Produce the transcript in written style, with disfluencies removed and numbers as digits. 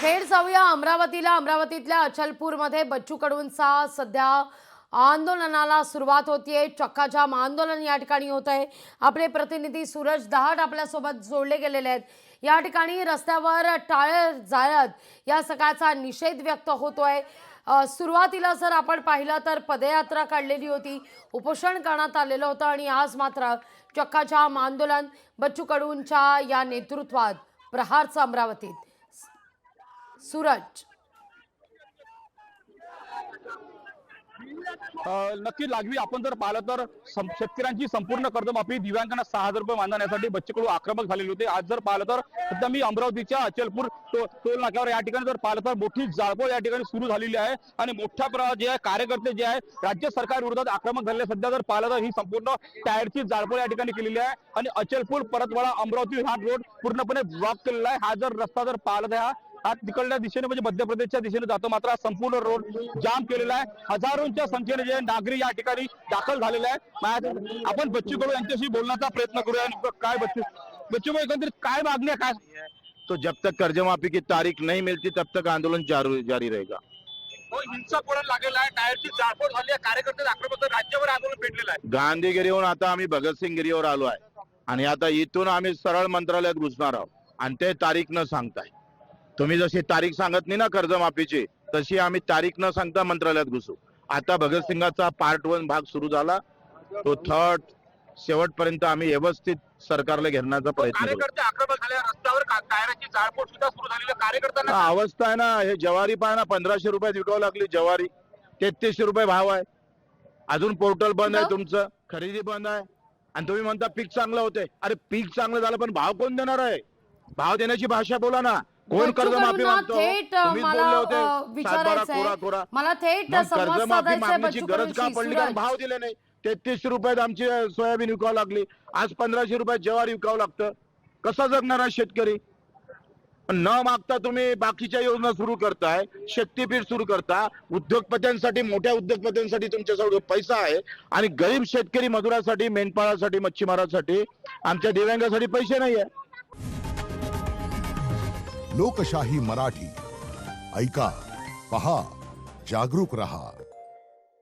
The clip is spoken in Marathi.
थेट जाऊया अमरावतीला. अमरावतीतल्या अचलपूरमध्ये बच्चू कडूंचा सध्या आंदोलनाला सुरुवात होतीये. चक्काजाम आंदोलन या ठिकाणी होत आहे. आपले प्रतिनिधी सूरज दहाड आपल्यासोबत जोडले गेलेले आहेत. या ठिकाणी रस्त्यावर टायर जाळत या सगळ्याचा निषेध व्यक्त होतोय. सुरुवातीला जर आपण पाहिलं तर पदयात्रा काढलेली होती, उपोषण करण्यात आलेलं होतं आणि आज मात्र चक्काजाम आंदोलन बच्चू कडूंच्या या नेतृत्वात प्रहारचं अमरावतीत. सूरज, नक्की लागवी. आपण जर पाहिलं तर शेतकऱ्यांची संपूर्ण कर्जमाफी, दिव्यांगांना 6,000 रुपये मानधनासाठी बच्चू कडू आक्रमक झालेले होते. आज जर पाहिलं तर सध्या मी अमरावतीच्या अचलपूर टोल नाक्यावर या ठिकाणी जर पाहिलं तर मोठी जाळपोळ या ठिकाणी सुरू झालेली आहे आणि मोठ्या प्रमाणात जे आहे कार्यकर्ते जे आहे राज्य सरकार विरोधात आक्रमक झालेले. सध्या जर पाहिलं तर ही संपूर्ण टायरची जाळपोळ या ठिकाणी केलेली आहे आणि अचलपूर परतवाडा अमरावती हा रोड पूर्णपणे ब्लॉक केलेला आहे. हा जर रस्ता जर पाहिलं तर हा तिकडल्या दिशेने म्हणजे मध्य प्रदेशच्या दिशेने जातो, मात्र हा संपूर्ण रोड जाम केलेला आहे. हजारोंच्या संख्येने जे नागरिक या ठिकाणी दाखल झालेले आहेत. आपण बच्चू कडू यांच्याशी बोलण्याचा प्रयत्न करूया. काय बच्चू भाई, एकंदरीत काय मागणी आहे, काय? तो जब तक कर्जमाफी की तारीख नहीं मिलती तब तक आंदोलन जारी रहेगा। हिंसा कोणाला लागलेला आहे, टायरची जाळपोळ झाली आहे, कार्यकर्ते आक्रमक, राज्यावर आंदोलन पेटलेलं आहे. गांधीगिरीहून आता आम्ही भगतसिंगगिरीवर आलो आहे आणि आता इथून आम्ही सरळ मंत्रालयात घुसणार आहोत आणि ते तारीख न सांगताय. तुम्ही जशी तारीख सांगत नाही ना कर्जमाफीची, तशी आम्ही तारीख न सांगता मंत्रालयात घुसू. आता भगतसिंगाचा पार्ट 1 भाग सुरू झाला, तो थर्ड शेवटपर्यंत आम्ही व्यवस्थित सरकारला घेण्याचा प्रयत्न करू. कार्यकर्ते आक्रमक झाले, रस्त्यावर टायराची जाळपोळ सुद्धा सुरू झालेली आहे. कार्यकर्त्यांना अवस्था आहे ना, हे ज्वारी पाहा ना, 1500 रुपयात विकावं लागली ज्वारी, 3300 रुपये भाव आहे. अजून पोर्टल बंद आहे, तुमचं खरेदी बंद आहे आणि तुम्ही म्हणता पीक चांगलं होते. अरे पीक चांगलं झालं पण भाव कोण देणार आहे? भाव देण्याची भाषा बोला ना. कोण कर्जमाफी मागतो? तुम्हीच बोलले होते सातबारा कोरा. मला थेट मग संवाद कर्जमाफी साधायचा आहे मागण्याची बच्चू गरज का कडूंशी. पडली? कारण सूरज, भाव दिले नाही. 3300 रुपयात आमची सोयाबीन विकावं लागली, आज 1500 रुपयात ज्वारी विकावं लागतं. कसा जगणार आहे शेतकरी? न मागता तुम्ही बाकीच्या योजना सुरू करताय, शक्तीपीठ सुरू करता. उद्योगपत्यांसाठी, मोठ्या उद्योगपत्यांसाठी तुमच्याजवळ पैसा आहे आणि गरीब शेतकरी मजुरासाठी, मेंढपाळासाठी, मच्छीमारासाठी, आमच्या दिव्यांगासाठी पैसे नाहीये. लोकशाही मराठी ऐका, पहा, जागरूक रहा.